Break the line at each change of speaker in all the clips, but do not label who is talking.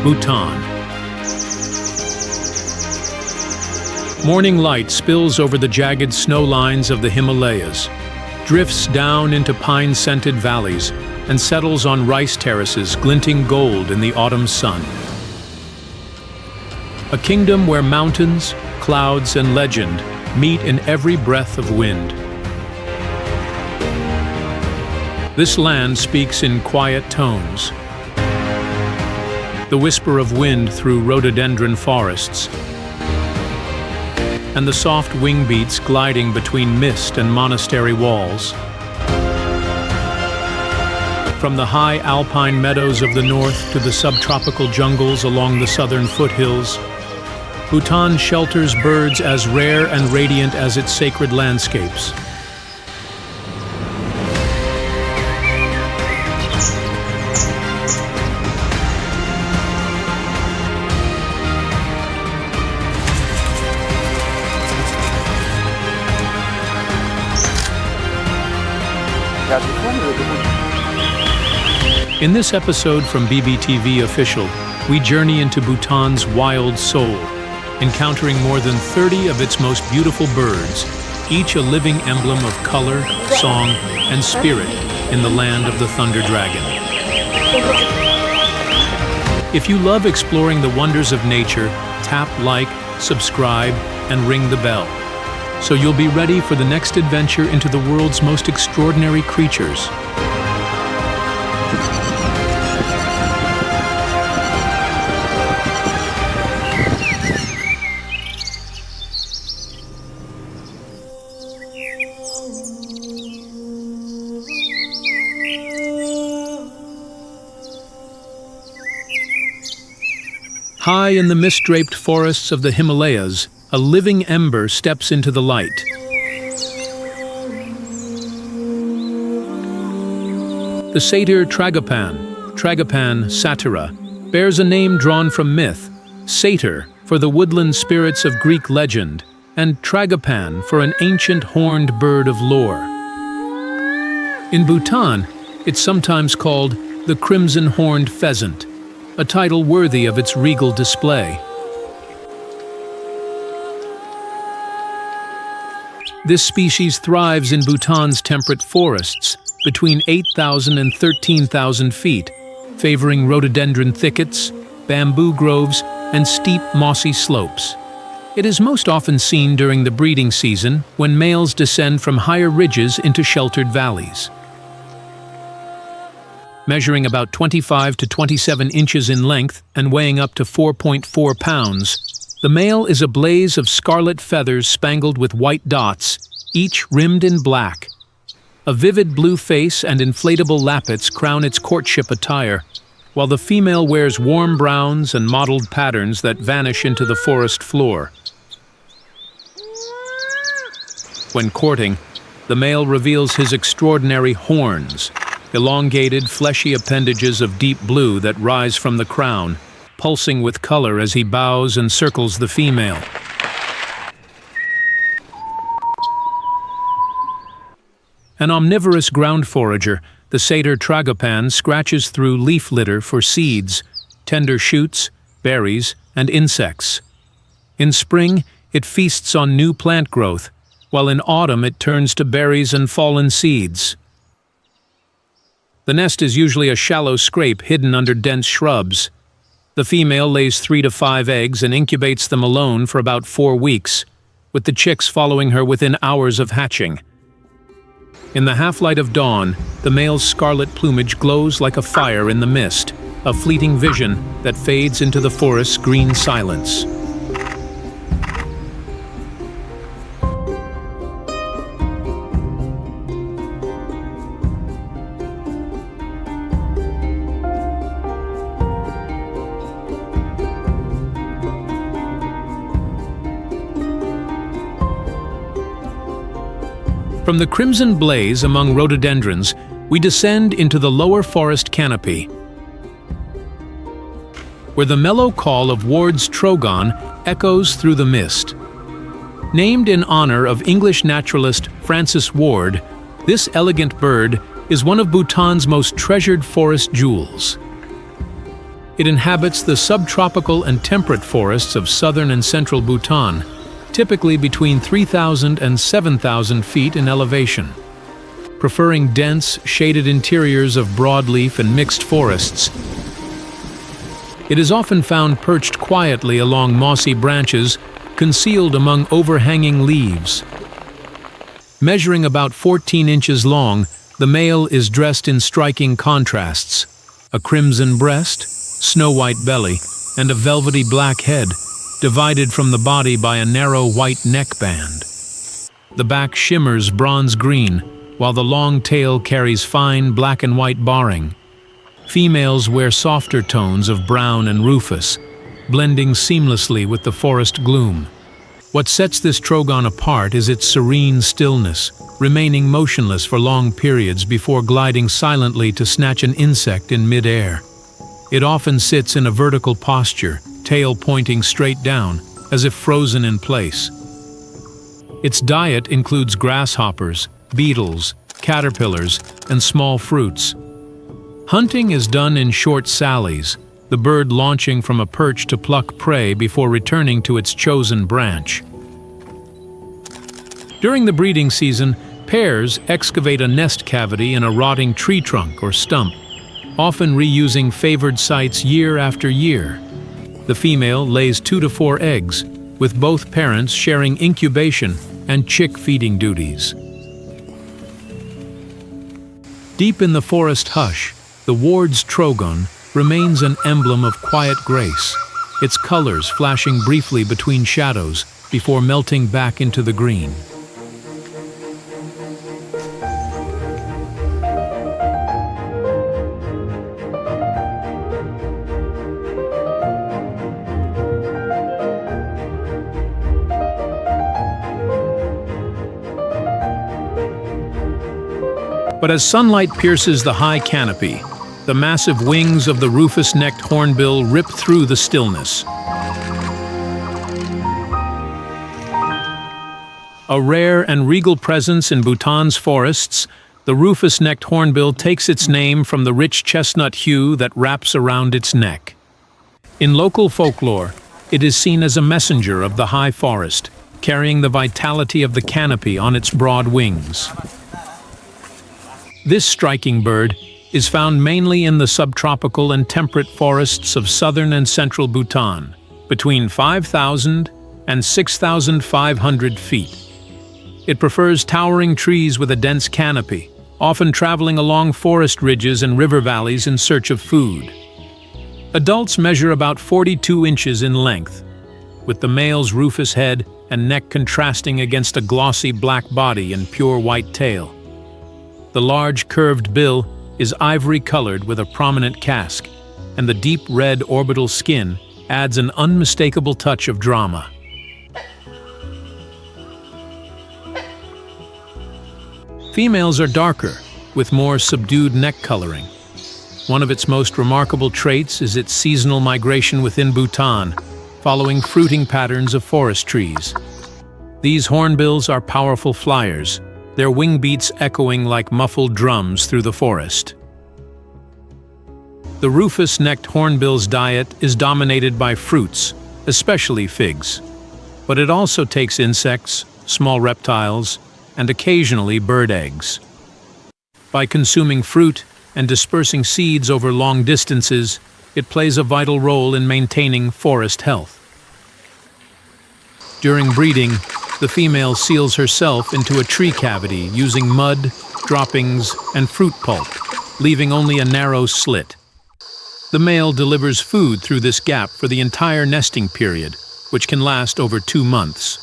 Bhutan. Morning light spills over the jagged snowlines of the Himalayas, drifts down into pine-scented valleys, and settles on rice terraces glinting gold in the autumn sun. A kingdom where mountains, clouds, and legend meet in every breath of wind. This land speaks in quiet tones. The whisper of wind through rhododendron forests, and the soft wingbeats gliding between mist and monastery walls. From the high alpine meadows of the north to the subtropical jungles along the southern foothills, Bhutan shelters birds as rare and radiant as its sacred landscapes. In this episode from BBTV Official, we journey into Bhutan's wild soul, encountering more than 30 of its most beautiful birds, each a living emblem of color, song, and spirit in the land of the Thunder Dragon. If you love exploring the wonders of nature, tap like, subscribe, and ring the bell, so you'll be ready for the next adventure into the world's most extraordinary creatures. High in the mist-draped forests of the Himalayas, a living ember steps into the light. The satyr Tragopan, Tragopan satyra, bears a name drawn from myth, satyr for the woodland spirits of Greek legend, and Tragopan for an ancient horned bird of lore. In Bhutan, it's sometimes called the crimson-horned pheasant, a title worthy of its regal display. This species thrives in Bhutan's temperate forests, between 8,000 and 13,000 feet, favoring rhododendron thickets, bamboo groves, and steep mossy slopes. It is most often seen during the breeding season, when males descend from higher ridges into sheltered valleys. Measuring about 25 to 27 inches in length and weighing up to 4.4 pounds, the male is a blaze of scarlet feathers spangled with white dots, each rimmed in black. A vivid blue face and inflatable lappets crown its courtship attire, while the female wears warm browns and mottled patterns that vanish into the forest floor. When courting, the male reveals his extraordinary horns, elongated, fleshy appendages of deep blue that rise from the crown, pulsing with color as he bows and circles the female. An omnivorous ground forager, the Satyr Tragopan scratches through leaf litter for seeds, tender shoots, berries, and insects. In spring, it feasts on new plant growth, while in autumn it turns to berries and fallen seeds. The nest is usually a shallow scrape hidden under dense shrubs. The female lays 3 to 5 eggs and incubates them alone for about 4 weeks, with the chicks following her within hours of hatching. In the half-light of dawn, the male's scarlet plumage glows like a fire in the mist, a fleeting vision that fades into the forest's green silence. From the crimson blaze among rhododendrons, we descend into the lower forest canopy, where the mellow call of Ward's trogon echoes through the mist. Named in honor of English naturalist Francis Ward, this elegant bird is one of Bhutan's most treasured forest jewels. It inhabits the subtropical and temperate forests of southern and central Bhutan, typically between 3,000 and 7,000 feet in elevation. Preferring dense, shaded interiors of broadleaf and mixed forests, it is often found perched quietly along mossy branches, concealed among overhanging leaves. Measuring about 14 inches long, the male is dressed in striking contrasts: a crimson breast, snow-white belly, and a velvety black head, divided from the body by a narrow white neckband. The back shimmers bronze-green, while the long tail carries fine black and white barring. Females wear softer tones of brown and rufous, blending seamlessly with the forest gloom. What sets this trogon apart is its serene stillness, remaining motionless for long periods before gliding silently to snatch an insect in mid-air. It often sits in a vertical posture, tail pointing straight down, as if frozen in place. Its diet includes grasshoppers, beetles, caterpillars, and small fruits. Hunting is done in short sallies, the bird launching from a perch to pluck prey before returning to its chosen branch. During the breeding season, pairs excavate a nest cavity in a rotting tree trunk or stump, often reusing favored sites year after year. The female lays 2 to 4 eggs, with both parents sharing incubation and chick feeding duties. Deep in the forest hush, the ward's trogon remains an emblem of quiet grace, its colors flashing briefly between shadows before melting back into the green. But as sunlight pierces the high canopy, the massive wings of the Rufous-Necked Hornbill rip through the stillness. A rare and regal presence in Bhutan's forests, the Rufous-Necked Hornbill takes its name from the rich chestnut hue that wraps around its neck. In local folklore, it is seen as a messenger of the high forest, carrying the vitality of the canopy on its broad wings. This striking bird is found mainly in the subtropical and temperate forests of southern and central Bhutan, between 5,000 and 6,500 feet. It prefers towering trees with a dense canopy, often traveling along forest ridges and river valleys in search of food. Adults measure about 42 inches in length, with the male's rufous head and neck contrasting against a glossy black body and pure white tail. The large curved bill is ivory-colored with a prominent casque, and the deep red orbital skin adds an unmistakable touch of drama. Females are darker, with more subdued neck coloring. One of its most remarkable traits is its seasonal migration within Bhutan, following fruiting patterns of forest trees. These hornbills are powerful flyers, their wingbeats echoing like muffled drums through the forest. The Rufous-Necked Hornbill's diet is dominated by fruits, especially figs, but it also takes insects, small reptiles, and occasionally bird eggs. By consuming fruit and dispersing seeds over long distances, it plays a vital role in maintaining forest health. During breeding, the female seals herself into a tree cavity using mud, droppings, and fruit pulp, leaving only a narrow slit. The male delivers food through this gap for the entire nesting period, which can last over 2 months.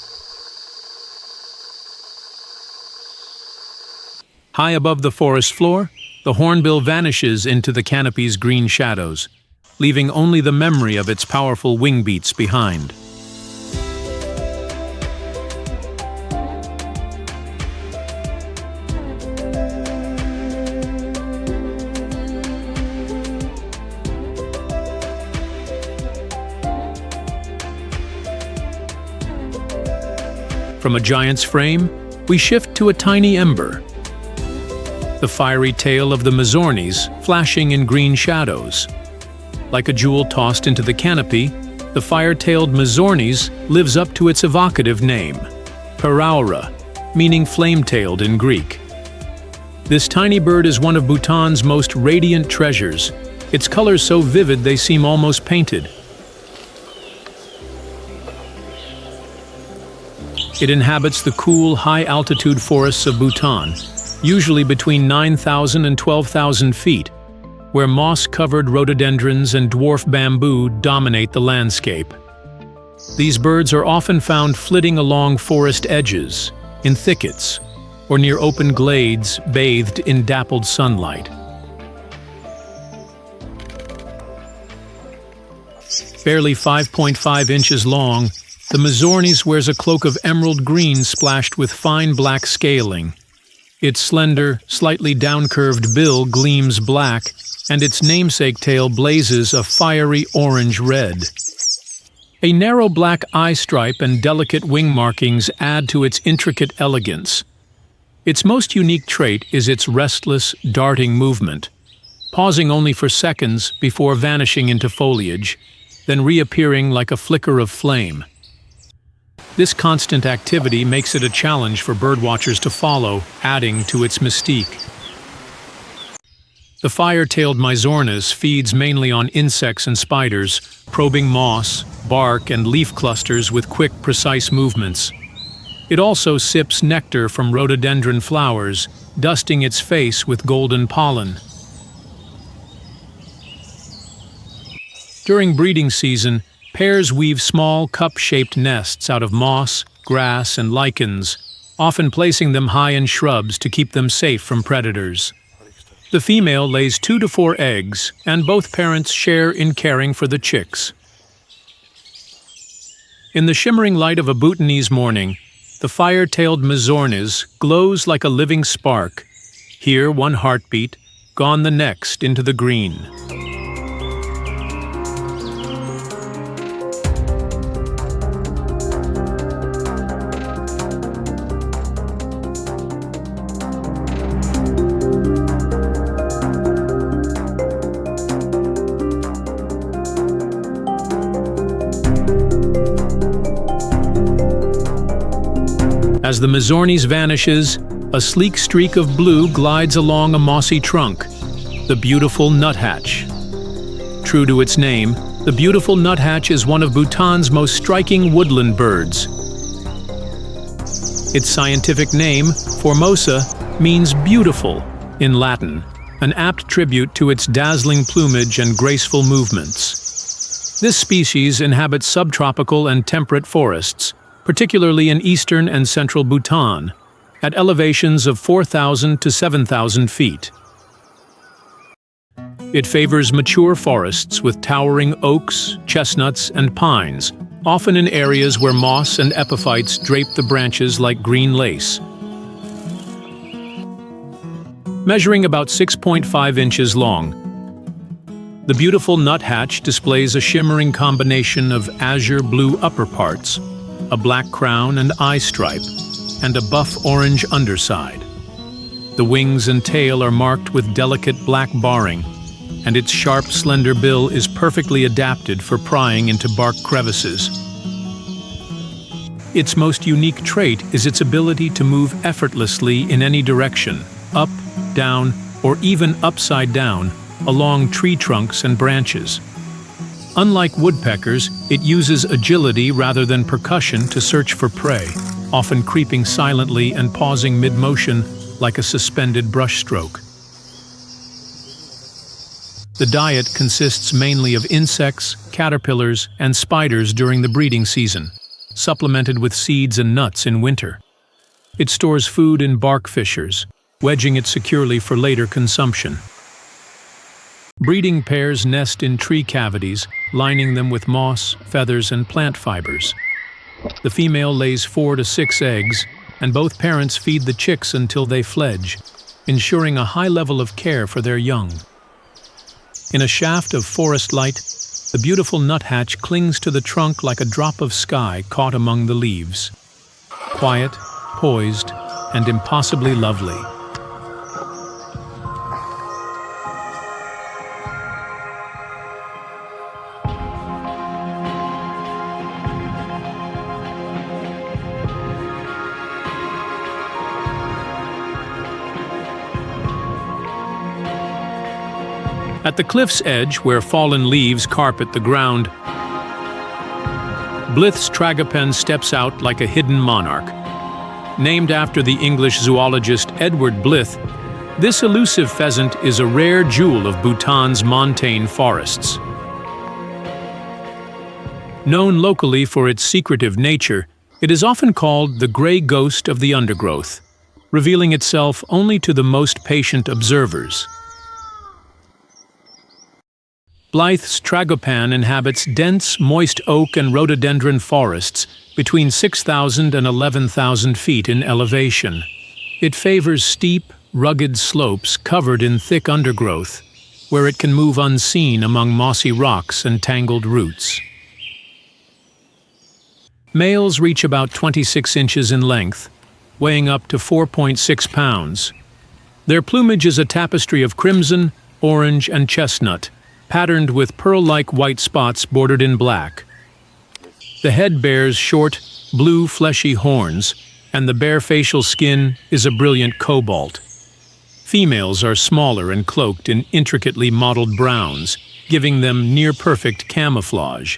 High above the forest floor, the hornbill vanishes into the canopy's green shadows, leaving only the memory of its powerful wingbeats behind. From a giant's frame, we shift to a tiny ember, the fiery tail of the myzornis flashing in green shadows. Like a jewel tossed into the canopy, the fire-tailed myzornis lives up to its evocative name, paraura, meaning flame-tailed in Greek. This tiny bird is one of Bhutan's most radiant treasures, its colors so vivid they seem almost painted. It inhabits the cool, high-altitude forests of Bhutan, usually between 9,000 and 12,000 feet, where moss-covered rhododendrons and dwarf bamboo dominate the landscape. These birds are often found flitting along forest edges, in thickets, or near open glades bathed in dappled sunlight. Barely 5.5 inches long, the myzornis wears a cloak of emerald green splashed with fine black scaling. Its slender, slightly down-curved bill gleams black, and its namesake tail blazes a fiery orange-red. A narrow black eye stripe and delicate wing markings add to its intricate elegance. Its most unique trait is its restless, darting movement, pausing only for seconds before vanishing into foliage, then reappearing like a flicker of flame. This constant activity makes it a challenge for birdwatchers to follow, adding to its mystique. The fire-tailed myzornis feeds mainly on insects and spiders, probing moss, bark, and leaf clusters with quick, precise movements. It also sips nectar from rhododendron flowers, dusting its face with golden pollen. During breeding season, pairs weave small, cup-shaped nests out of moss, grass, and lichens, often placing them high in shrubs to keep them safe from predators. The female lays 2 to 4 eggs, and both parents share in caring for the chicks. In the shimmering light of a Bhutanese morning, the fire-tailed myzornis glows like a living spark. Here one heartbeat, gone the next into the green. As the myzornis vanishes, a sleek streak of blue glides along a mossy trunk, the beautiful nuthatch. True to its name, the beautiful nuthatch is one of Bhutan's most striking woodland birds. Its scientific name, Formosa, means beautiful in Latin, an apt tribute to its dazzling plumage and graceful movements. This species inhabits subtropical and temperate forests, particularly in eastern and central Bhutan, at elevations of 4,000 to 7,000 feet. It favors mature forests with towering oaks, chestnuts, and pines, often in areas where moss and epiphytes drape the branches like green lace. Measuring about 6.5 inches long, the beautiful nuthatch displays a shimmering combination of azure-blue upper parts, a black crown and eye stripe, and a buff-orange underside. The wings and tail are marked with delicate black barring, and its sharp, slender bill is perfectly adapted for prying into bark crevices. Its most unique trait is its ability to move effortlessly in any direction, up, down, or even upside down, along tree trunks and branches. Unlike woodpeckers, it uses agility rather than percussion to search for prey, often creeping silently and pausing mid-motion like a suspended brushstroke. The diet consists mainly of insects, caterpillars, and spiders during the breeding season, supplemented with seeds and nuts in winter. It stores food in bark fissures, wedging it securely for later consumption. Breeding pairs nest in tree cavities, lining them with moss, feathers, and plant fibers. The female lays 4 to 6 eggs, and both parents feed the chicks until they fledge, ensuring a high level of care for their young. In a shaft of forest light, the beautiful nuthatch clings to the trunk like a drop of sky caught among the leaves. Quiet, poised, and impossibly lovely. At the cliff's edge, where fallen leaves carpet the ground, Blyth's tragopan steps out like a hidden monarch. Named after the English zoologist Edward Blyth, this elusive pheasant is a rare jewel of Bhutan's montane forests. Known locally for its secretive nature, it is often called the gray ghost of the undergrowth, revealing itself only to the most patient observers. Blyth's tragopan inhabits dense, moist oak and rhododendron forests between 6,000 and 11,000 feet in elevation. It favors steep, rugged slopes covered in thick undergrowth, where it can move unseen among mossy rocks and tangled roots. Males reach about 26 inches in length, weighing up to 4.6 pounds. Their plumage is a tapestry of crimson, orange, and chestnut, patterned with pearl-like white spots bordered in black. The head bears short, blue, fleshy horns, and the bare facial skin is a brilliant cobalt. Females are smaller and cloaked in intricately mottled browns, giving them near-perfect camouflage.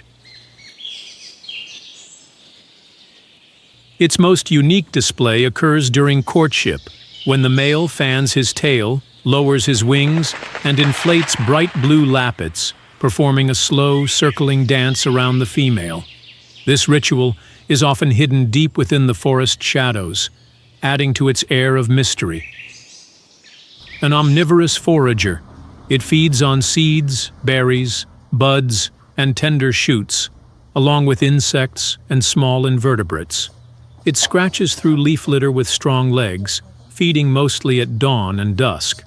Its most unique display occurs during courtship, when the male fans his tail, lowers his wings, and inflates bright blue lappets, performing a slow, circling dance around the female. This ritual is often hidden deep within the forest shadows, adding to its air of mystery. An omnivorous forager, it feeds on seeds, berries, buds, and tender shoots, along with insects and small invertebrates. It scratches through leaf litter with strong legs, feeding mostly at dawn and dusk.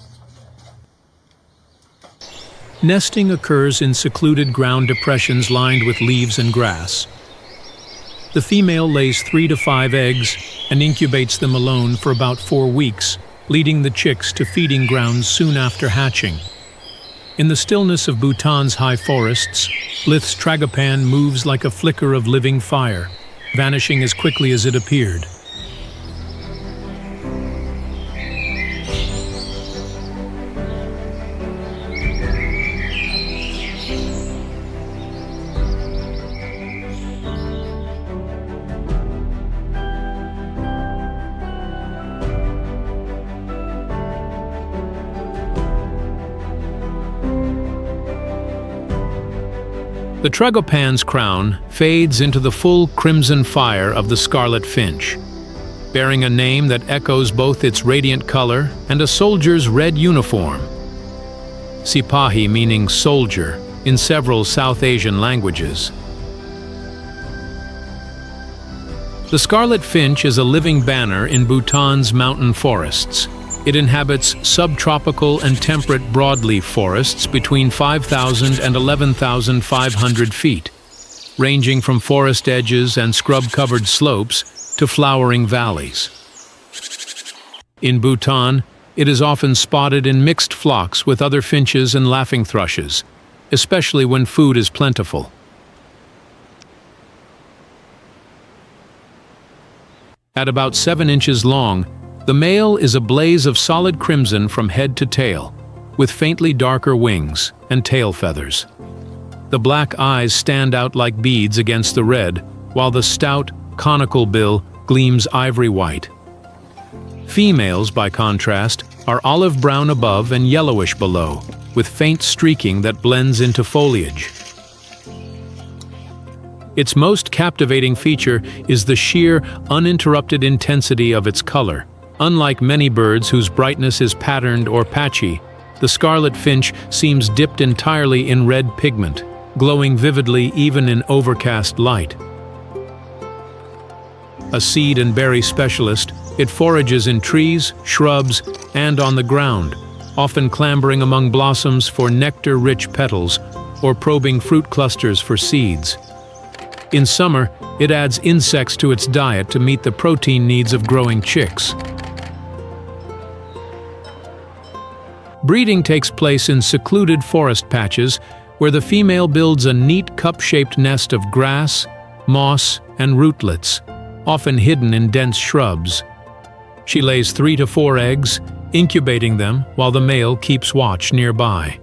Nesting occurs in secluded ground depressions lined with leaves and grass. The female lays 3 to 5 eggs and incubates them alone for about 4 weeks, leading the chicks to feeding grounds soon after hatching. In the stillness of Bhutan's high forests, Blyth's tragopan moves like a flicker of living fire, vanishing as quickly as it appeared. The tragopan's crown fades into the full crimson fire of the scarlet finch, bearing a name that echoes both its radiant color and a soldier's red uniform. Sipahi meaning soldier in several South Asian languages. The scarlet finch is a living banner in Bhutan's mountain forests. It inhabits subtropical and temperate broadleaf forests between 5,000 and 11,500 feet, ranging from forest edges and scrub-covered slopes to flowering valleys. In Bhutan, it is often spotted in mixed flocks with other finches and laughing thrushes, especially when food is plentiful. At about 7 inches long, the male is a blaze of solid crimson from head to tail, with faintly darker wings and tail feathers. The black eyes stand out like beads against the red, while the stout, conical bill gleams ivory white. Females, by contrast, are olive brown above and yellowish below, with faint streaking that blends into foliage. Its most captivating feature is the sheer, uninterrupted intensity of its color. Unlike many birds whose brightness is patterned or patchy, the scarlet finch seems dipped entirely in red pigment, glowing vividly even in overcast light. A seed and berry specialist, it forages in trees, shrubs, and on the ground, often clambering among blossoms for nectar-rich petals or probing fruit clusters for seeds. In summer, it adds insects to its diet to meet the protein needs of growing chicks. Breeding takes place in secluded forest patches where the female builds a neat cup-shaped nest of grass, moss, and rootlets, often hidden in dense shrubs. She lays 3 to 4 eggs, incubating them while the male keeps watch nearby.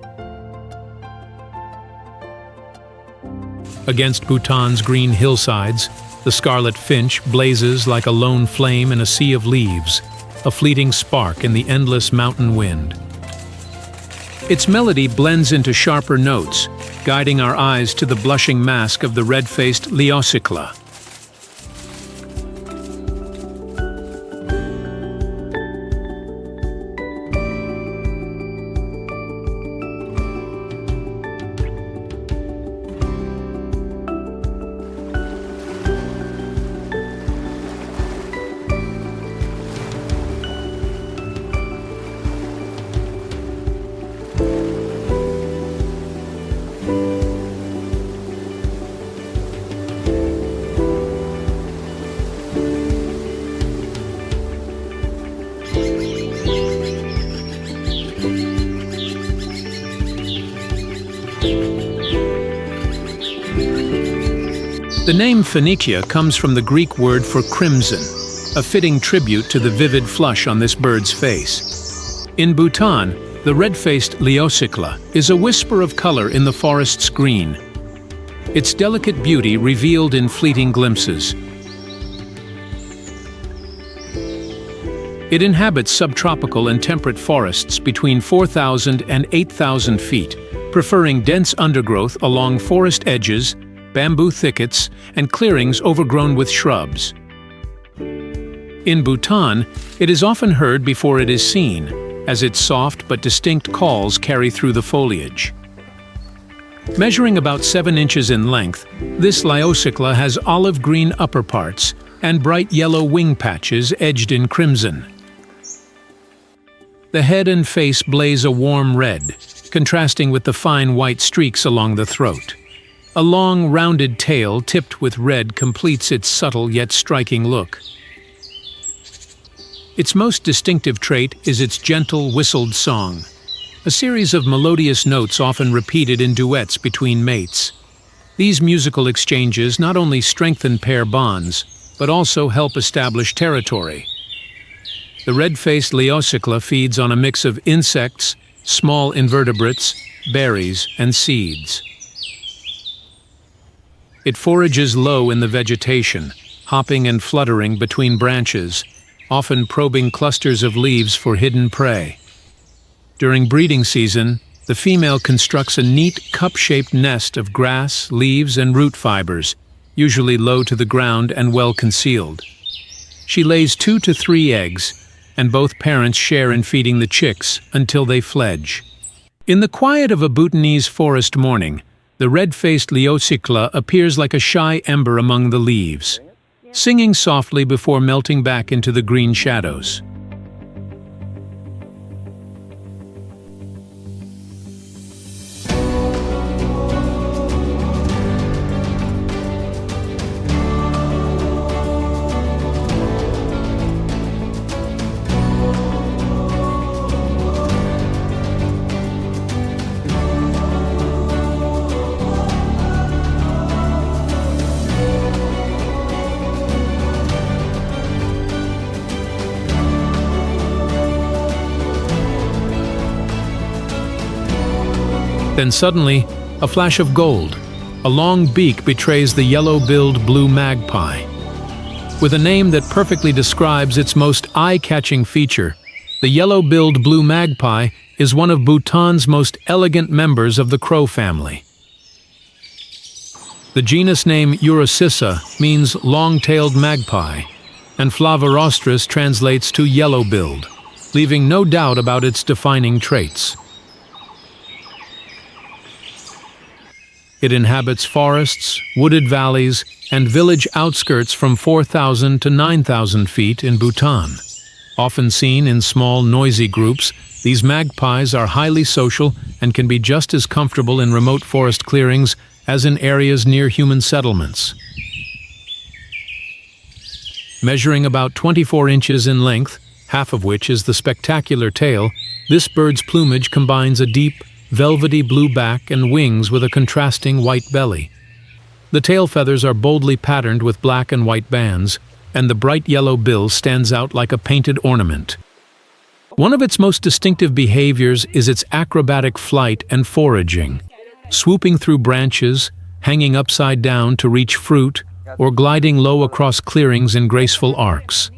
Against Bhutan's green hillsides, the scarlet finch blazes like a lone flame in a sea of leaves, a fleeting spark in the endless mountain wind. Its melody blends into sharper notes, guiding our eyes to the blushing mask of the red-faced liocichla. The name Phoenicia comes from the Greek word for crimson, a fitting tribute to the vivid flush on this bird's face. In Bhutan, the red-faced liocichla is a whisper of color in the forest's green, its delicate beauty revealed in fleeting glimpses. It inhabits subtropical and temperate forests between 4,000 and 8,000 feet, preferring dense undergrowth along forest edges, bamboo thickets, and clearings overgrown with shrubs. In Bhutan, it is often heard before it is seen, as its soft but distinct calls carry through the foliage. Measuring about 7 inches in length, this liocichla has olive-green upperparts and bright yellow wing patches edged in crimson. The head and face blaze a warm red, contrasting with the fine white streaks along the throat. A long, rounded tail tipped with red completes its subtle yet striking look. Its most distinctive trait is its gentle, whistled song, a series of melodious notes often repeated in duets between mates. These musical exchanges not only strengthen pair bonds, but also help establish territory. The red-faced liocichla feeds on a mix of insects, small invertebrates, berries, and seeds. It forages low in the vegetation, hopping and fluttering between branches, often probing clusters of leaves for hidden prey. During breeding season, the female constructs a neat cup-shaped nest of grass, leaves, and root fibers, usually low to the ground and well concealed. She lays 2 to 3 eggs, and both parents share in feeding the chicks until they fledge. In the quiet of a Bhutanese forest morning, the red-faced liocichla appears like a shy ember among the leaves, singing softly before melting back into the green shadows. Then suddenly, a flash of gold. A long beak betrays the yellow-billed blue magpie. With a name that perfectly describes its most eye-catching feature, the yellow-billed blue magpie is one of Bhutan's most elegant members of the crow family. The genus name Urocissa means long-tailed magpie, and flavirostris translates to yellow-billed, leaving no doubt about its defining traits. It inhabits forests, wooded valleys, and village outskirts from 4,000 to 9,000 feet in Bhutan. Often seen in small, noisy groups, these magpies are highly social and can be just as comfortable in remote forest clearings as in areas near human settlements. Measuring about 24 inches in length, half of which is the spectacular tail, this bird's plumage combines a deep, velvety blue back and wings with a contrasting white belly. The tail feathers are boldly patterned with black and white bands, and the bright yellow bill stands out like a painted ornament. One of its most distinctive behaviors is its acrobatic flight and foraging. Swooping through branches, hanging upside down to reach fruit, or gliding low across clearings in graceful arcs.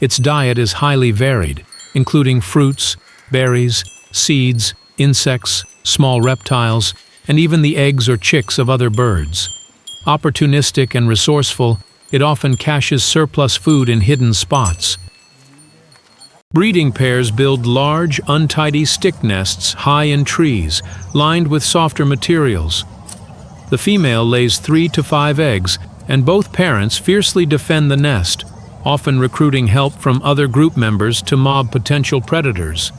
Its diet is highly varied, including fruits, berries, seeds, insects, small reptiles, and even the eggs or chicks of other birds. Opportunistic and resourceful, it often caches surplus food in hidden spots. Breeding pairs build large, untidy stick nests high in trees, lined with softer materials. The female lays 3 to 5 eggs, and both parents fiercely defend the nest, often recruiting help from other group members to mob potential predators.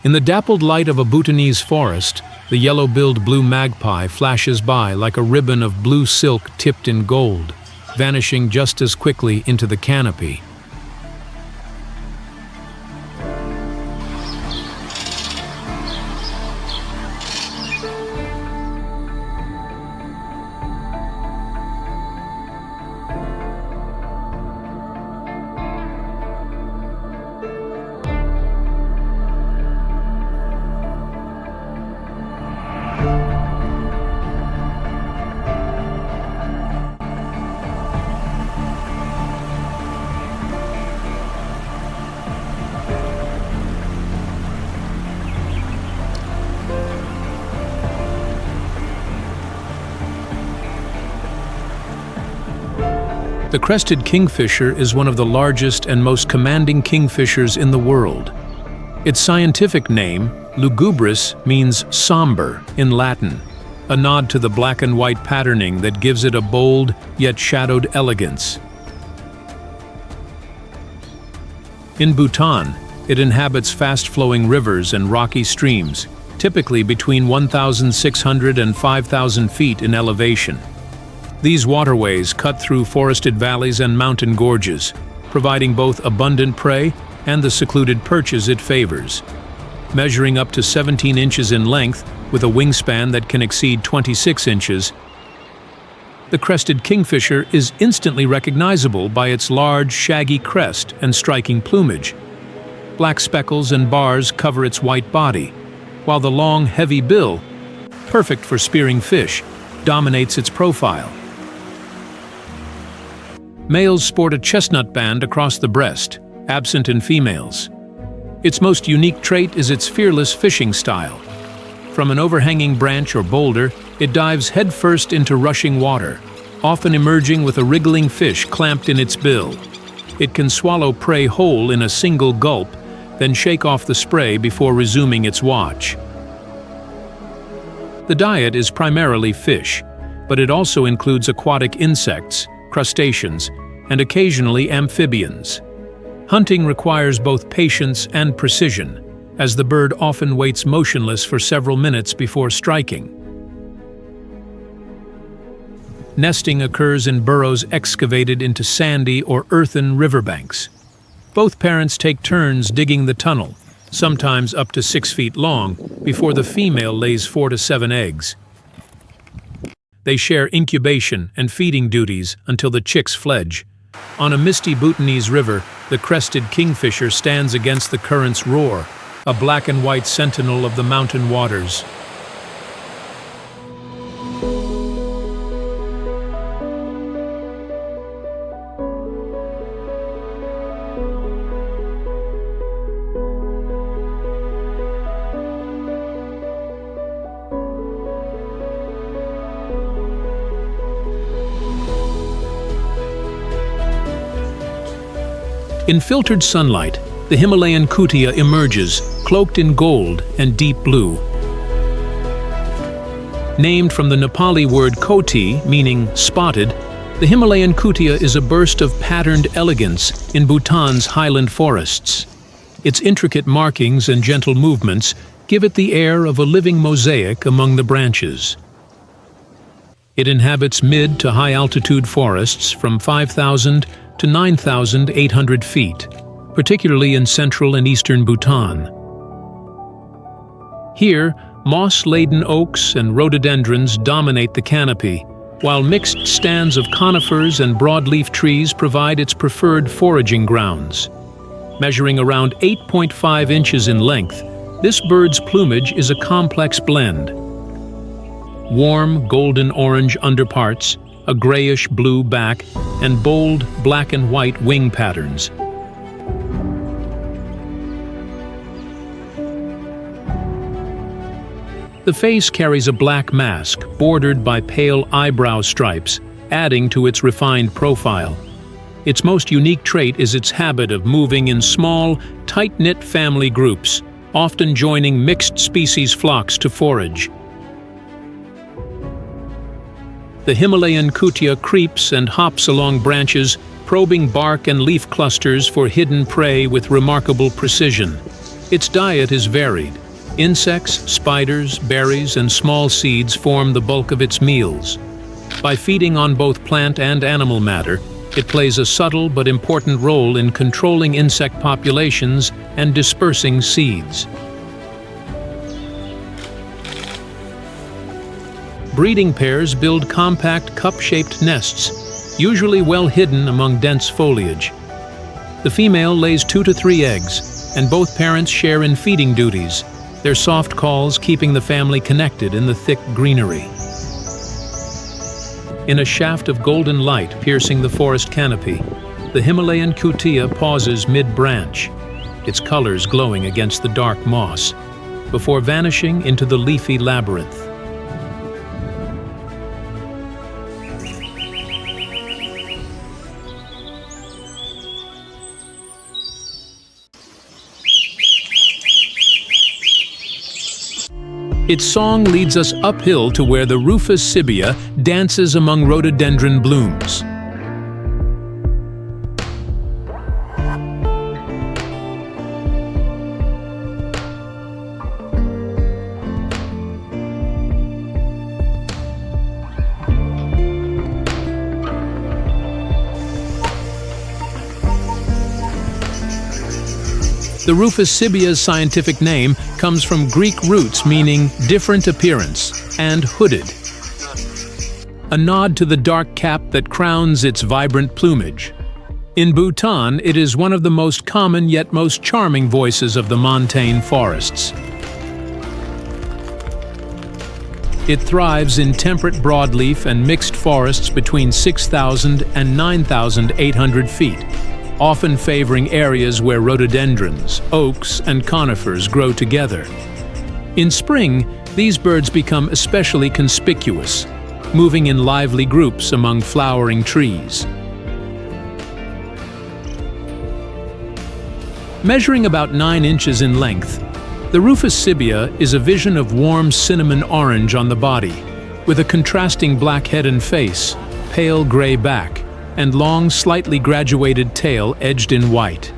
In the dappled light of a Bhutanese forest, the yellow-billed blue magpie flashes by like a ribbon of blue silk tipped in gold, vanishing just as quickly into the canopy. The crested kingfisher is one of the largest and most commanding kingfishers in the world. Its scientific name, lugubris, means somber in Latin, a nod to the black and white patterning that gives it a bold yet shadowed elegance. In Bhutan, it inhabits fast-flowing rivers and rocky streams, typically between 1,600 and 5,000 feet in elevation. These waterways cut through forested valleys and mountain gorges, providing both abundant prey and the secluded perches it favors. Measuring up to 17 inches in length, with a wingspan that can exceed 26 inches, the crested kingfisher is instantly recognizable by its large, shaggy crest and striking plumage. Black speckles and bars cover its white body, while the long, heavy bill, perfect for spearing fish, dominates its profile. Males sport a chestnut band across the breast, absent in females. Its most unique trait is its fearless fishing style. From an overhanging branch or boulder, it dives headfirst into rushing water, often emerging with a wriggling fish clamped in its bill. It can swallow prey whole in a single gulp, then shake off the spray before resuming its watch. The diet is primarily fish, but it also includes aquatic insects, crustaceans, and occasionally amphibians. Hunting requires both patience and precision, as the bird often waits motionless for several minutes before striking. Nesting occurs in burrows excavated into sandy or earthen riverbanks. Both parents take turns digging the tunnel, sometimes up to 6 feet long, before the female lays 4 to 7 eggs. They share incubation and feeding duties until the chicks fledge. On a misty Bhutanese river, the crested kingfisher stands against the current's roar, a black and white sentinel of the mountain waters. In filtered sunlight, the Himalayan kutia emerges, cloaked in gold and deep blue. Named from the Nepali word koti, meaning spotted, the Himalayan kutia is a burst of patterned elegance in Bhutan's highland forests. Its intricate markings and gentle movements give it the air of a living mosaic among the branches. It inhabits mid to high-altitude forests from 5,000 to 9,800 feet, particularly in central and eastern Bhutan. Here, moss-laden oaks and rhododendrons dominate the canopy, while mixed stands of conifers and broadleaf trees provide its preferred foraging grounds. Measuring around 8.5 inches in length, this bird's plumage is a complex blend. warm golden-orange underparts, a grayish-blue back, and bold black and white wing patterns. The face carries a black mask bordered by pale eyebrow stripes, adding to its refined profile. Its most unique trait is its habit of moving in small, tight-knit family groups, often joining mixed-species flocks to forage. The Himalayan kutia creeps and hops along branches, probing bark and leaf clusters for hidden prey with remarkable precision. Its diet is varied. Insects, spiders, berries, and small seeds form the bulk of its meals. By feeding on both plant and animal matter, it plays a subtle but important role in controlling insect populations and dispersing seeds. Breeding pairs build compact cup-shaped nests, usually well hidden among dense foliage. The female lays 2 to 3 eggs, and both parents share in feeding duties, their soft calls keeping the family connected in the thick greenery. In a shaft of golden light piercing the forest canopy, the Himalayan kutia pauses mid-branch, its colors glowing against the dark moss, before vanishing into the leafy labyrinth. Its song leads us uphill to where the Rufous-Necked dances among rhododendron blooms. The Rufous-Necked scientific name comes from Greek roots meaning different appearance and hooded, a nod to the dark cap that crowns its vibrant plumage. In Bhutan, it is one of the most common yet most charming voices of the montane forests. It thrives in temperate broadleaf and mixed forests between 6,000 and 9,800 feet, often favoring areas where rhododendrons, oaks, and conifers grow together. In spring, these birds become especially conspicuous, moving in lively groups among flowering trees. Measuring about 9 inches in length, the Rufous-Necked is a vision of warm cinnamon orange on the body, with a contrasting black head and face, pale gray back, and long, slightly graduated tail edged in white.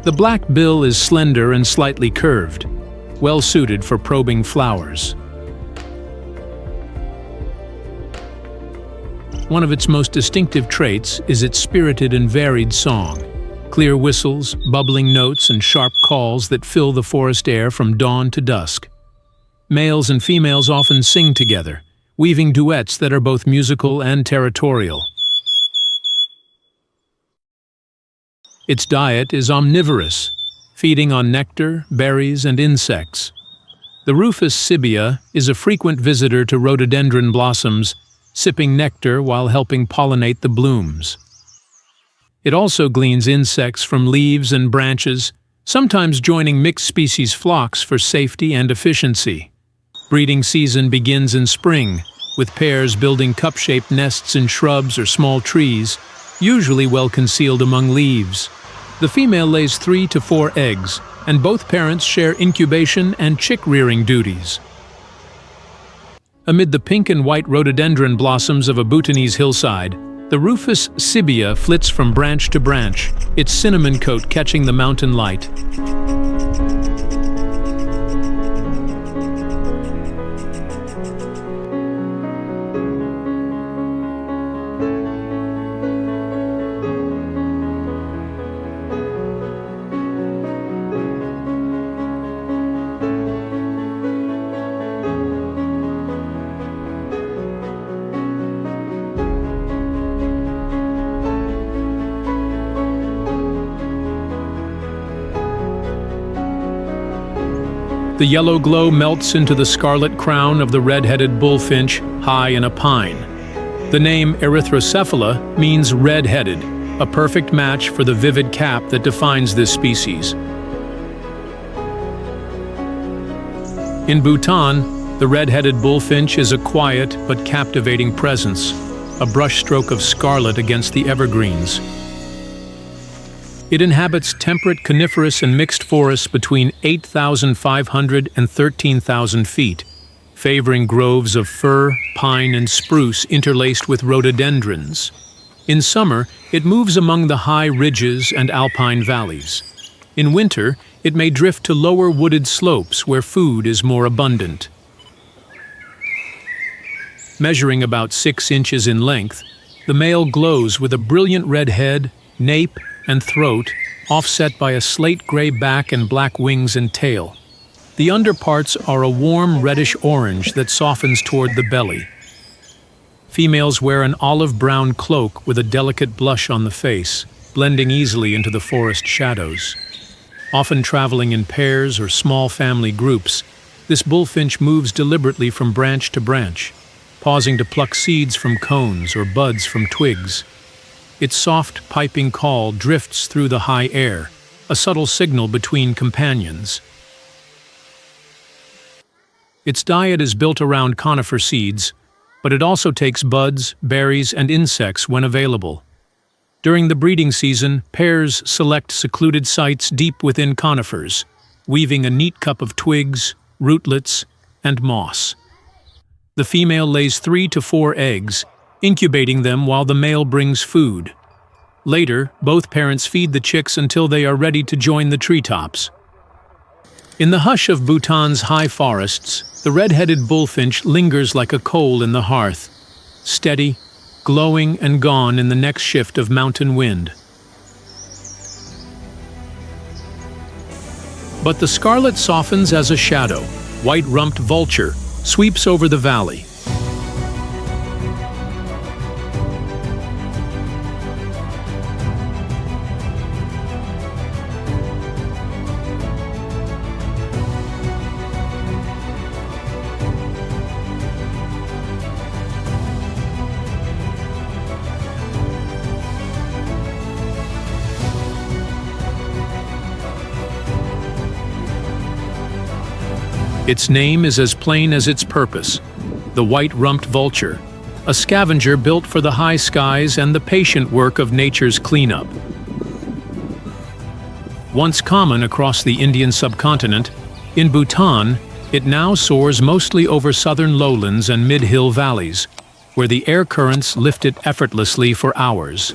The black bill is slender and slightly curved, well suited for probing flowers. One of its most distinctive traits is its spirited and varied song, clear whistles, bubbling notes, and sharp calls that fill the forest air from dawn to dusk. Males and females often sing together, weaving duets that are both musical and territorial. Its diet is omnivorous, feeding on nectar, berries, and insects. The Rufous-Necked is a frequent visitor to rhododendron blossoms, sipping nectar while helping pollinate the blooms. It also gleans insects from leaves and branches, sometimes joining mixed-species flocks for safety and efficiency. Breeding season begins in spring, with pairs building cup-shaped nests in shrubs or small trees, usually well concealed among leaves. The female lays 3 to 4 eggs, and both parents share incubation and chick-rearing duties. Amid the pink and white rhododendron blossoms of a Bhutanese hillside, the Rufous-Necked flits from branch to branch, its cinnamon coat catching the mountain light. The yellow glow melts into the scarlet crown of the red-headed bullfinch high in a pine. The name erythrocephala means red-headed, a perfect match for the vivid cap that defines this species. In Bhutan, the red-headed bullfinch is a quiet but captivating presence, a brushstroke of scarlet against the evergreens. It inhabits temperate coniferous and mixed forests between 8,500 and 13,000 feet, favoring groves of fir, pine, and spruce interlaced with rhododendrons. In summer, it moves among the high ridges and alpine valleys. In winter, it may drift to lower wooded slopes where food is more abundant. Measuring about 6 inches in length, the male glows with a brilliant red head, nape, and throat, offset by a slate-gray back and black wings and tail. The underparts are a warm reddish-orange that softens toward the belly. Females wear an olive-brown cloak with a delicate blush on the face, blending easily into the forest shadows. Often traveling in pairs or small family groups, this bullfinch moves deliberately from branch to branch, pausing to pluck seeds from cones or buds from twigs. Its soft, piping call drifts through the high air, a subtle signal between companions. Its diet is built around conifer seeds, but it also takes buds, berries, and insects when available. During the breeding season, pairs select secluded sites deep within conifers, weaving a neat cup of twigs, rootlets, and moss. The female lays 3 to 4 eggs, incubating them while the male brings food. Later, both parents feed the chicks until they are ready to join the treetops. In the hush of Bhutan's high forests, the red-headed bullfinch lingers like a coal in the hearth, steady, glowing and gone in the next shift of mountain wind. But the scarlet softens as a shadow. White-rumped vulture sweeps over the valley. Its name is as plain as its purpose, the white-rumped vulture, a scavenger built for the high skies and the patient work of nature's cleanup. Once common across the Indian subcontinent, in Bhutan, it now soars mostly over southern lowlands and mid-hill valleys, where the air currents lift it effortlessly for hours.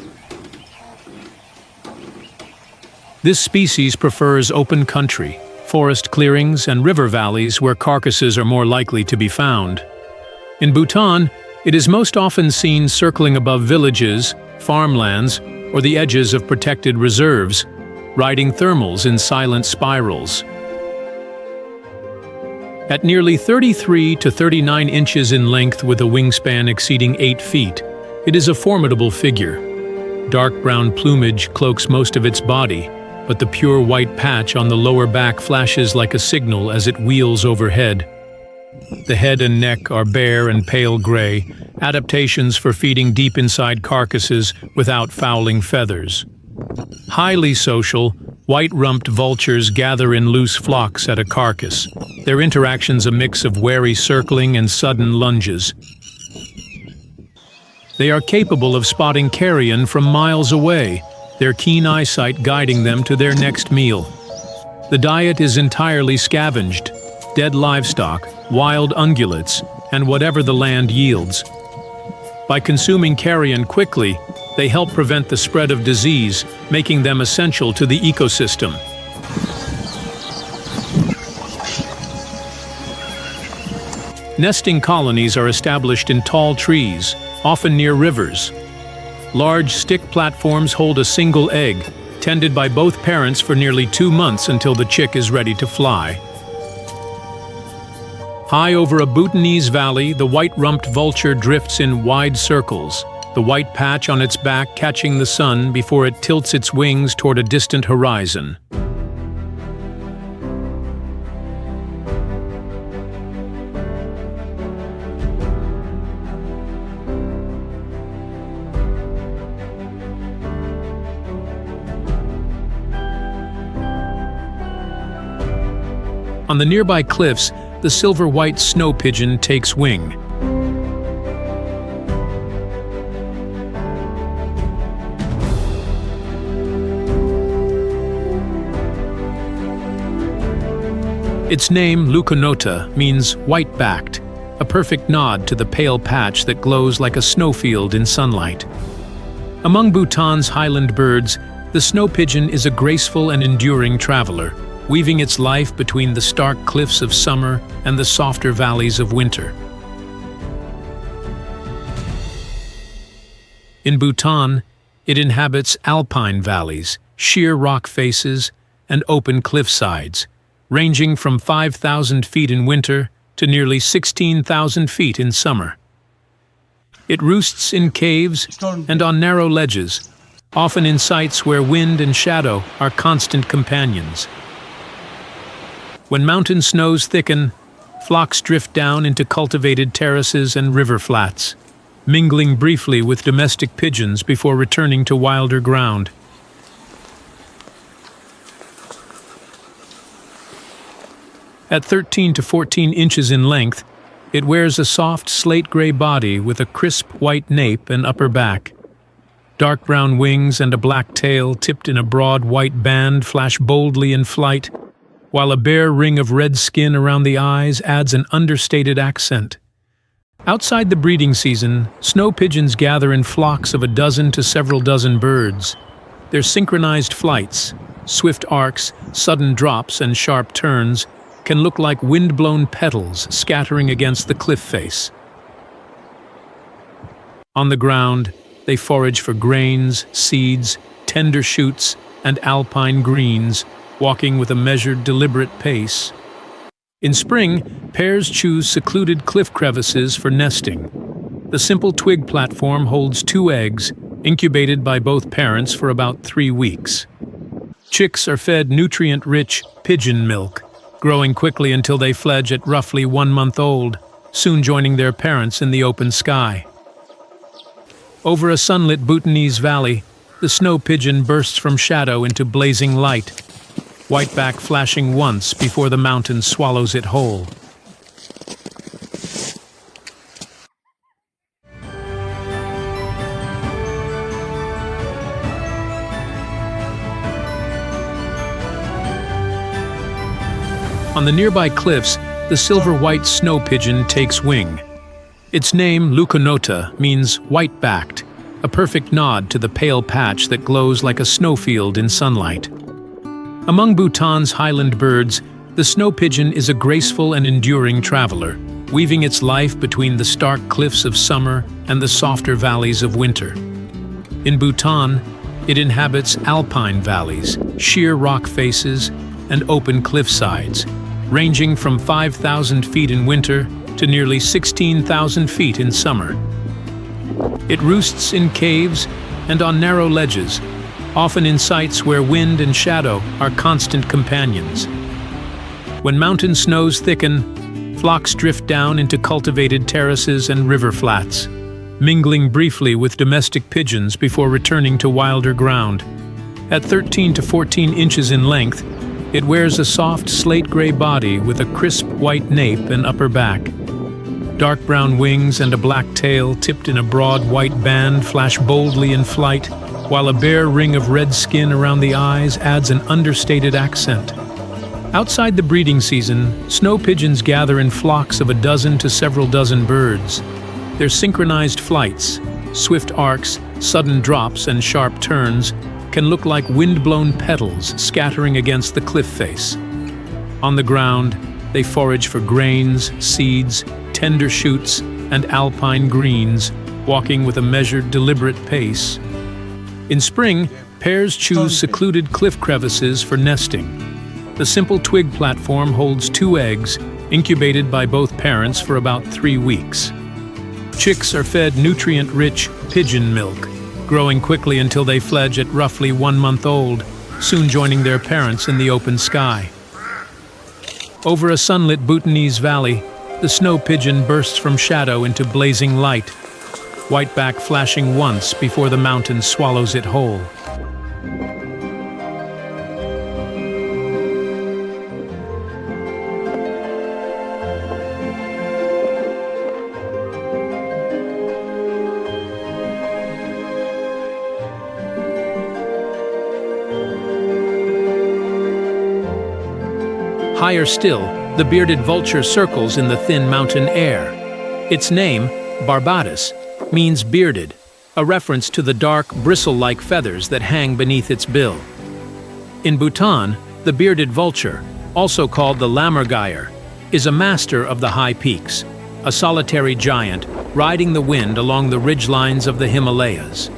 This species prefers open country, forest clearings, and river valleys where carcasses are more likely to be found. In Bhutan, it is most often seen circling above villages, farmlands, or the edges of protected reserves, riding thermals in silent spirals. At nearly 33 to 39 inches in length with a wingspan exceeding 8 feet, it is a formidable figure. Dark brown plumage cloaks most of its body, but the pure white patch on the lower back flashes like a signal as it wheels overhead. The head and neck are bare and pale gray, adaptations for feeding deep inside carcasses without fouling feathers. Highly social, white-rumped vultures gather in loose flocks at a carcass, their interactions a mix of wary circling and sudden lunges. They are capable of spotting carrion from miles away, their keen eyesight guiding them to their next meal. The diet is entirely scavenged, dead livestock, wild ungulates, and whatever the land yields. By consuming carrion quickly, they help prevent the spread of disease, making them essential to the ecosystem. Nesting colonies are established in tall trees, often near rivers. Large stick platforms hold a single egg, tended by both parents for nearly 2 months until the chick is ready to fly. High over a Bhutanese valley, the white-rumped vulture drifts in wide circles, the white patch on its back catching the sun before it tilts its wings toward a distant horizon. On the nearby cliffs, the silver-white snow pigeon takes wing. Its name, leuconota, means white-backed, a perfect nod to the pale patch that glows like a snowfield in sunlight. Among Bhutan's highland birds, the snow pigeon is a graceful and enduring traveler, weaving its life between the stark cliffs of summer and the softer valleys of winter. In Bhutan, it inhabits alpine valleys, sheer rock faces, and open cliff sides, ranging from 5,000 feet in winter to nearly 16,000 feet in summer. It roosts in caves and on narrow ledges, often in sites where wind and shadow are constant companions. When mountain snows thicken, flocks drift down into cultivated terraces and river flats, mingling briefly with domestic pigeons before returning to wilder ground. At 13 to 14 inches in length, it wears a soft slate-gray body with a crisp white nape and upper back. Dark brown wings and a black tail tipped in a broad white band flash boldly in flight, while a bare ring of red skin around the eyes adds an understated accent. Outside the breeding season, snow pigeons gather in flocks of a dozen to several dozen birds. Their synchronized flights, swift arcs, sudden drops, and sharp turns can look like wind-blown petals scattering against the cliff face. On the ground, they forage for grains, seeds, tender shoots, and alpine greens, walking with a measured, deliberate pace. In spring, pairs choose secluded cliff crevices for nesting. The simple twig platform holds 2 eggs, incubated by both parents for about 3 weeks. Chicks are fed nutrient-rich pigeon milk, growing quickly until they fledge at roughly 1 month old, soon joining their parents in the open sky. Over a sunlit Bhutanese valley, the snow pigeon bursts from shadow into blazing light, whiteback flashing once before the mountain swallows it whole. On the nearby cliffs, the silver-white snow pigeon takes wing. Its name, leuconota, means white-backed, a perfect nod to the pale patch that glows like a snowfield in sunlight. Among Bhutan's highland birds, the snow pigeon is a graceful and enduring traveler, weaving its life between the stark cliffs of summer and the softer valleys of winter. In Bhutan, it inhabits alpine valleys, sheer rock faces, and open cliff sides, ranging from 5,000 feet in winter to nearly 16,000 feet in summer. It roosts in caves and on narrow ledges, often in sites where wind and shadow are constant companions. When mountain snows thicken, flocks drift down into cultivated terraces and river flats, mingling briefly with domestic pigeons before returning to wilder ground. At 13 to 14 inches in length, it wears a soft slate-gray body with a crisp white nape and upper back. Dark brown wings and a black tail tipped in a broad white band flash boldly in flight, while a bare ring of red skin around the eyes adds an understated accent. Outside the breeding season, snow pigeons gather in flocks of a dozen to several dozen birds. Their synchronized flights, swift arcs, sudden drops, and sharp turns can look like wind-blown petals scattering against the cliff face. On the ground, they forage for grains, seeds, tender shoots, and alpine greens, walking with a measured, deliberate pace. In spring, pairs choose secluded cliff crevices for nesting. The simple twig platform holds 2 eggs, incubated by both parents for about 3 weeks. Chicks are fed nutrient-rich pigeon milk, growing quickly until they fledge at roughly 1 month old, soon joining their parents in the open sky. Over a sunlit Bhutanese valley, the snow pigeon bursts from shadow into blazing light, whiteback flashing once before the mountain swallows it whole. Higher still, the bearded vulture circles in the thin mountain air. Its name, barbatus, means bearded, a reference to the dark, bristle-like feathers that hang beneath its bill. In Bhutan, the bearded vulture, also called the lammergeier, is a master of the high peaks, a solitary giant riding the wind along the ridgelines of the Himalayas.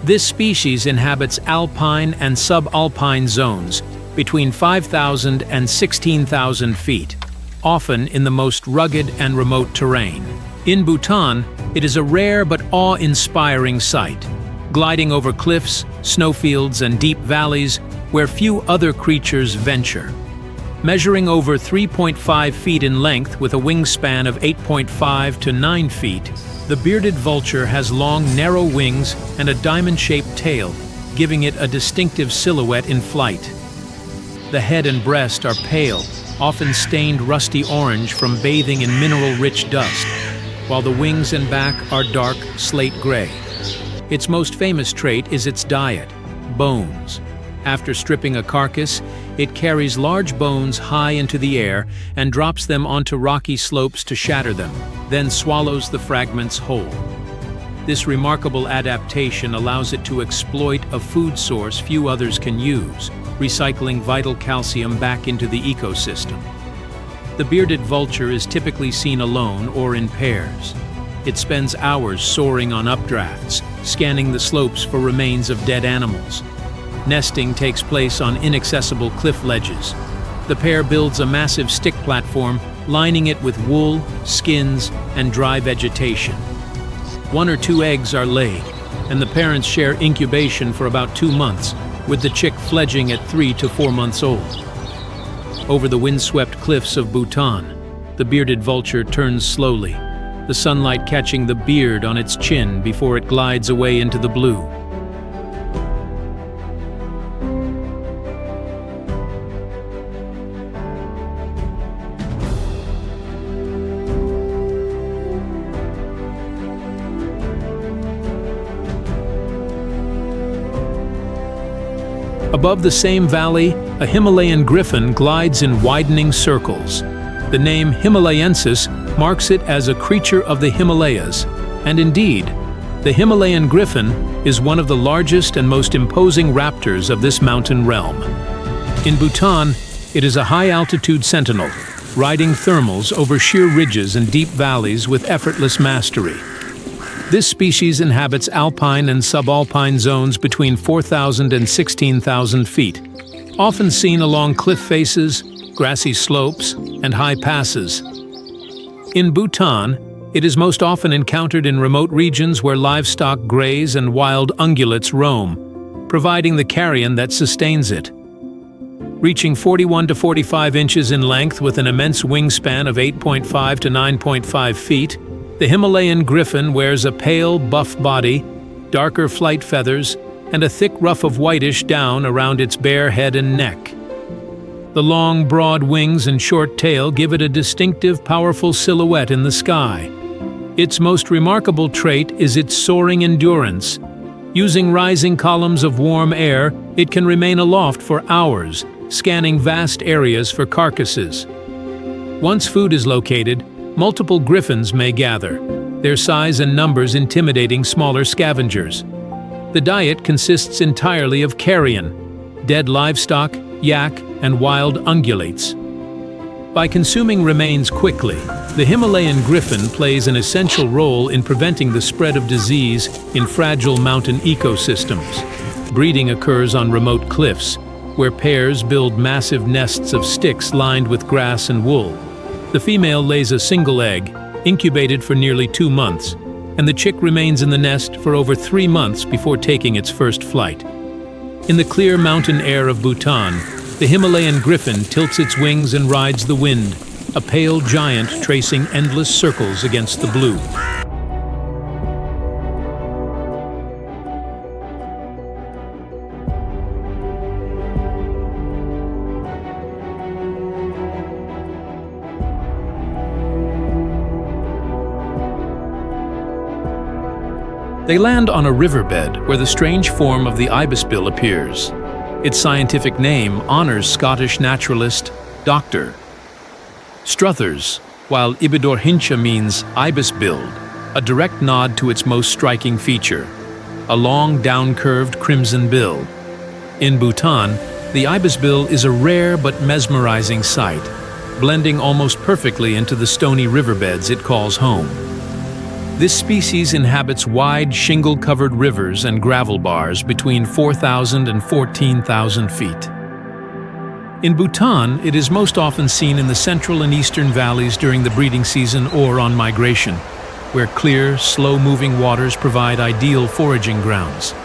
This species inhabits alpine and subalpine zones between 5,000 and 16,000 feet, often in the most rugged and remote terrain. In Bhutan, it is a rare but awe-inspiring sight, gliding over cliffs, snowfields, and deep valleys where few other creatures venture. Measuring over 3.5 feet in length with a wingspan of 8.5 to 9 feet, the bearded vulture has long, narrow wings and a diamond-shaped tail, giving it a distinctive silhouette in flight. The head and breast are pale, often stained rusty orange from bathing in mineral-rich dust, while the wings and back are dark, slate gray. Its most famous trait is its diet, bones. After stripping a carcass, it carries large bones high into the air and drops them onto rocky slopes to shatter them, then swallows the fragments whole. This remarkable adaptation allows it to exploit a food source few others can use, recycling vital calcium back into the ecosystem. The bearded vulture is typically seen alone or in pairs. It spends hours soaring on updrafts, scanning the slopes for remains of dead animals. Nesting takes place on inaccessible cliff ledges. The pair builds a massive stick platform, lining it with wool, skins, and dry vegetation. 1 or 2 eggs are laid, and the parents share incubation for about 2 months, with the chick fledging at 3 to 4 months old. Over the windswept cliffs of Bhutan, the bearded vulture turns slowly, the sunlight catching the beard on its chin before it glides away into the blue. Above the same valley, a Himalayan griffon glides in widening circles. The name Himalayensis marks it as a creature of the Himalayas, and indeed, the Himalayan griffon is one of the largest and most imposing raptors of this mountain realm. In Bhutan, it is a high-altitude sentinel, riding thermals over sheer ridges and deep valleys with effortless mastery. This species inhabits alpine and subalpine zones between 4,000 and 16,000 feet, often seen along cliff faces, grassy slopes, and high passes. In Bhutan, it is most often encountered in remote regions where livestock graze and wild ungulates roam, providing the carrion that sustains it. Reaching 41 to 45 inches in length with an immense wingspan of 8.5 to 9.5 feet, the Himalayan griffon wears a pale, buff body, darker flight feathers, and a thick ruff of whitish down around its bare head and neck. The long, broad wings and short tail give it a distinctive, powerful silhouette in the sky. Its most remarkable trait is its soaring endurance. Using rising columns of warm air, it can remain aloft for hours, scanning vast areas for carcasses. Once food is located, multiple griffons may gather, their size and numbers intimidating smaller scavengers. The diet consists entirely of carrion, dead livestock, yak, and wild ungulates. By consuming remains quickly, the Himalayan griffon plays an essential role in preventing the spread of disease in fragile mountain ecosystems. Breeding occurs on remote cliffs, where pairs build massive nests of sticks lined with grass and wool. The female lays a single egg, incubated for nearly 2 months, and the chick remains in the nest for over 3 months before taking its first flight. In the clear mountain air of Bhutan, the Himalayan griffon tilts its wings and rides the wind, a pale giant tracing endless circles against the blue. They land on a riverbed where the strange form of the ibisbill appears. Its scientific name honors Scottish naturalist doctor. Struthers, while ibidorhincha means ibis-billed, a direct nod to its most striking feature, a long, down-curved crimson bill. In Bhutan, the ibis-bill is a rare but mesmerizing sight, blending almost perfectly into the stony riverbeds it calls home. This species inhabits wide, shingle-covered rivers and gravel bars between 4,000 and 14,000 feet. In Bhutan, it is most often seen in the central and eastern valleys during the breeding season or on migration, where clear, slow-moving waters provide ideal foraging grounds.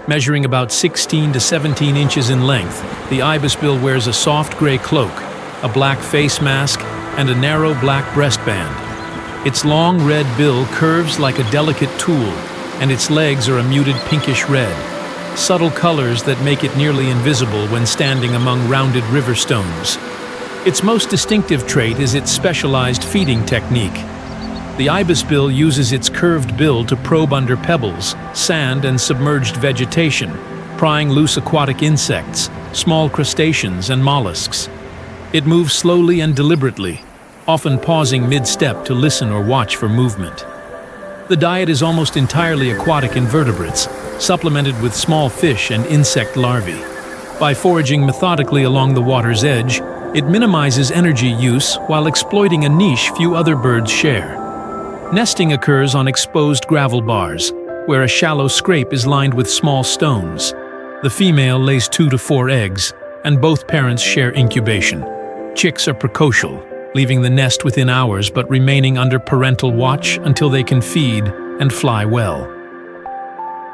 Measuring about 16 to 17 inches in length, the ibisbill wears a soft gray cloak, a black face mask, and a narrow black breastband. Its long red bill curves like a delicate tool, and its legs are a muted pinkish red, subtle colors that make it nearly invisible when standing among rounded river stones. Its most distinctive trait is its specialized feeding technique. The ibisbill uses its curved bill to probe under pebbles, sand, and submerged vegetation, prying loose aquatic insects, small crustaceans, and mollusks. It moves slowly and deliberately, often pausing mid-step to listen or watch for movement. The diet is almost entirely aquatic invertebrates, supplemented with small fish and insect larvae. By foraging methodically along the water's edge, it minimizes energy use while exploiting a niche few other birds share. Nesting occurs on exposed gravel bars, where a shallow scrape is lined with small stones. The female lays 2 to 4 eggs, and both parents share incubation. Chicks are precocial, leaving the nest within hours but remaining under parental watch until they can feed and fly well.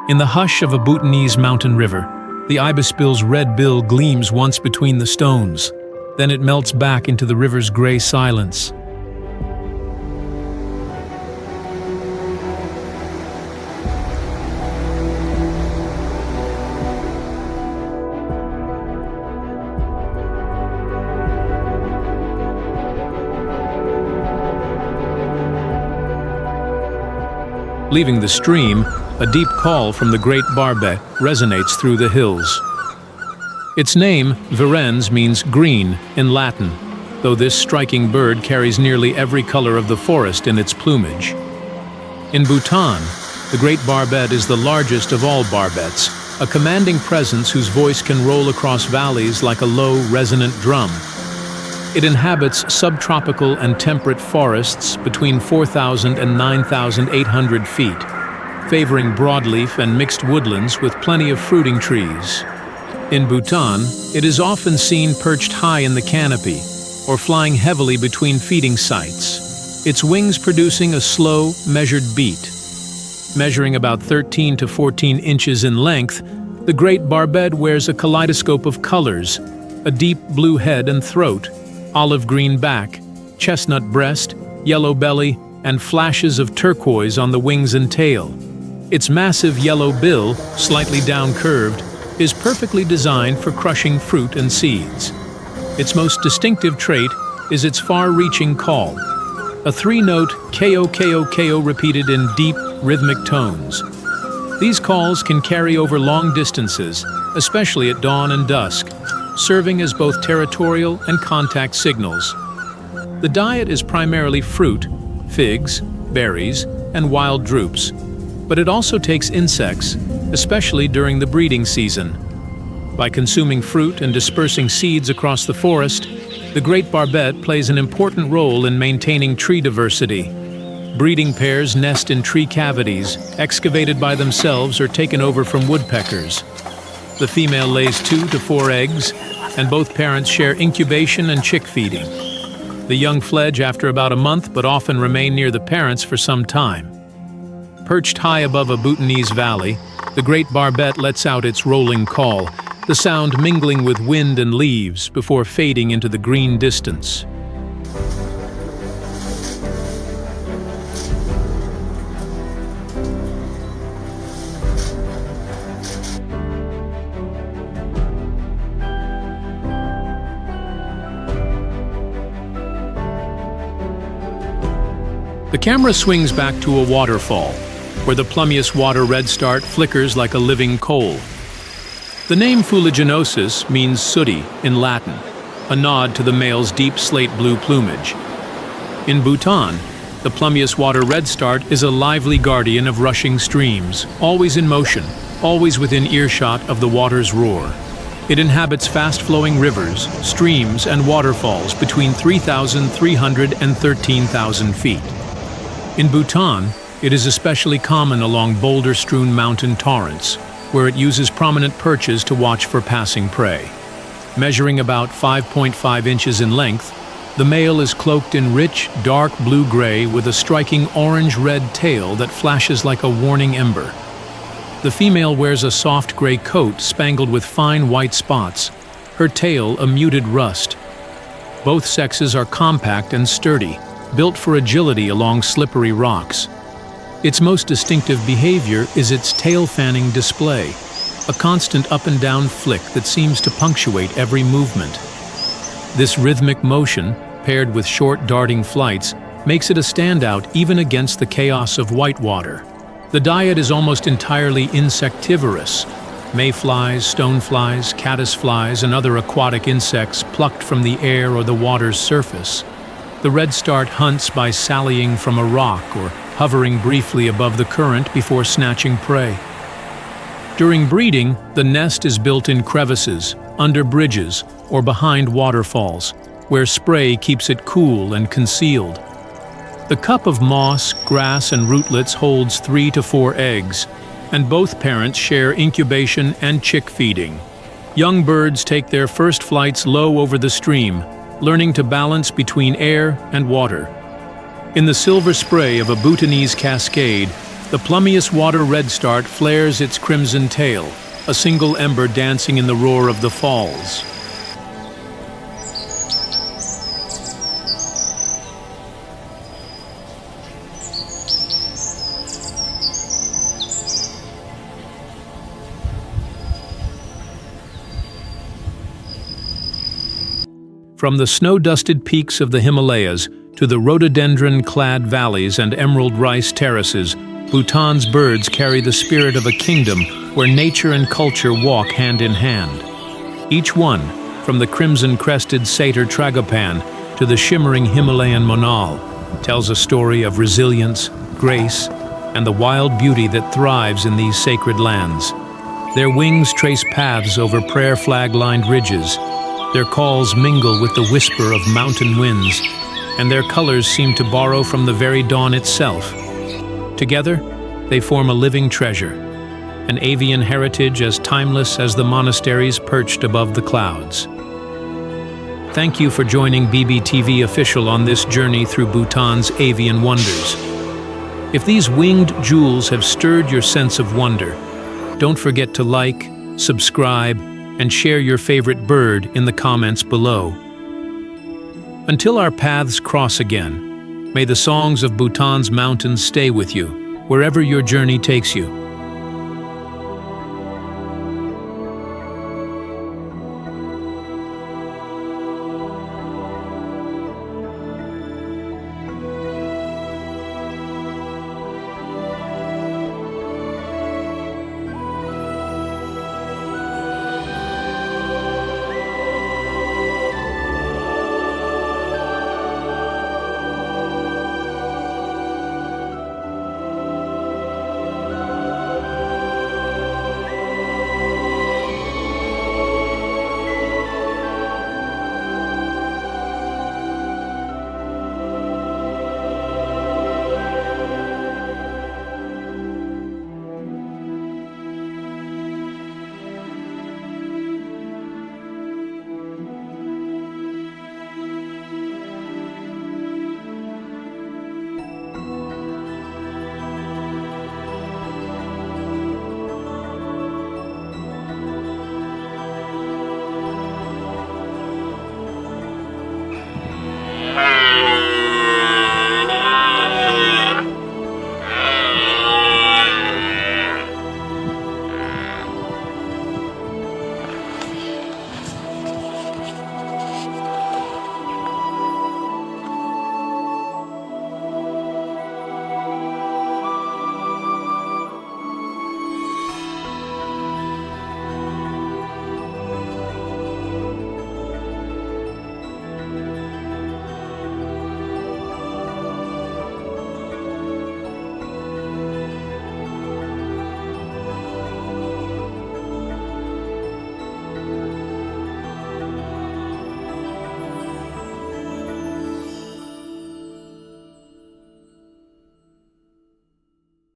In the hush of a Bhutanese mountain river, the ibisbill's red bill gleams once between the stones. Then it melts back into the river's gray silence. Leaving the stream, a deep call from the great barbet resonates through the hills. Its name, virens, means green in Latin, though this striking bird carries nearly every color of the forest in its plumage. In Bhutan, the great barbet is the largest of all barbets, a commanding presence whose voice can roll across valleys like a low, resonant drum. It inhabits subtropical and temperate forests between 4,000 and 9,800 feet, favoring broadleaf and mixed woodlands with plenty of fruiting trees. In Bhutan, it is often seen perched high in the canopy or flying heavily between feeding sites, its wings producing a slow, measured beat. Measuring about 13 to 14 inches in length, the great barbet wears a kaleidoscope of colors, a deep blue head and throat, olive green back, chestnut breast, yellow belly, and flashes of turquoise on the wings and tail. Its massive yellow bill, slightly down-curved, is perfectly designed for crushing fruit and seeds. Its most distinctive trait is its far-reaching call, a 3-note ko-ko-ko repeated in deep, rhythmic tones. These calls can carry over long distances, especially at dawn and dusk, serving as both territorial and contact signals. The diet is primarily fruit, figs, berries, and wild drupes, but it also takes insects, especially during the breeding season. By consuming fruit and dispersing seeds across the forest, the great barbet plays an important role in maintaining tree diversity. Breeding pairs nest in tree cavities, excavated by themselves or taken over from woodpeckers. The female lays 2 to 4 eggs, and both parents share incubation and chick feeding. The young fledge after about a month but often remain near the parents for some time. Perched high above a Bhutanese valley, the great barbet lets out its rolling call, the sound mingling with wind and leaves before fading into the green distance. The camera swings back to a waterfall, where the plumious water redstart flickers like a living coal. The name fuliginosus means sooty in Latin, a nod to the male's deep slate blue plumage. In Bhutan, the plumeous water redstart is a lively guardian of rushing streams, always in motion, always within earshot of the water's roar. It inhabits fast-flowing rivers, streams, and waterfalls between 3,300 and 13,000 feet. In Bhutan, it is especially common along boulder-strewn mountain torrents, where it uses prominent perches to watch for passing prey. Measuring about 5.5 inches in length, the male is cloaked in rich, dark blue-gray with a striking orange-red tail that flashes like a warning ember. The female wears a soft gray coat spangled with fine white spots, her tail a muted rust. Both sexes are compact and sturdy, built for agility along slippery rocks. Its most distinctive behavior is its tail-fanning display, a constant up-and-down flick that seems to punctuate every movement. This rhythmic motion, paired with short darting flights, makes it a standout even against the chaos of whitewater. The diet is almost entirely insectivorous. Mayflies, stoneflies, caddisflies, and other aquatic insects plucked from the air or the water's surface. The redstart hunts by sallying from a rock or hovering briefly above the current before snatching prey. During breeding, the nest is built in crevices, under bridges, or behind waterfalls, where spray keeps it cool and concealed. The cup of moss, grass, and rootlets holds 3 to 4 eggs, and both parents share incubation and chick feeding. Young birds take their first flights low over the stream, learning to balance between air and water. In the silver spray of a Bhutanese cascade, the plumeous water redstart flares its crimson tail, a single ember dancing in the roar of the falls. From the snow-dusted peaks of the Himalayas to the rhododendron-clad valleys and emerald rice terraces, Bhutan's birds carry the spirit of a kingdom where nature and culture walk hand in hand. Each one, from the crimson-crested Satyr Tragopan to the shimmering Himalayan monal, tells a story of resilience, grace, and the wild beauty that thrives in these sacred lands. Their wings trace paths over prayer flag-lined ridges. Their calls mingle with the whisper of mountain winds, and their colors seem to borrow from the very dawn itself. Together, they form a living treasure, an avian heritage as timeless as the monasteries perched above the clouds. Thank you for joining BBTV Official on this journey through Bhutan's avian wonders. If these winged jewels have stirred your sense of wonder, don't forget to like, subscribe, and share your favorite bird in the comments below. Until our paths cross again, may the songs of Bhutan's mountains stay with you, wherever your journey takes you.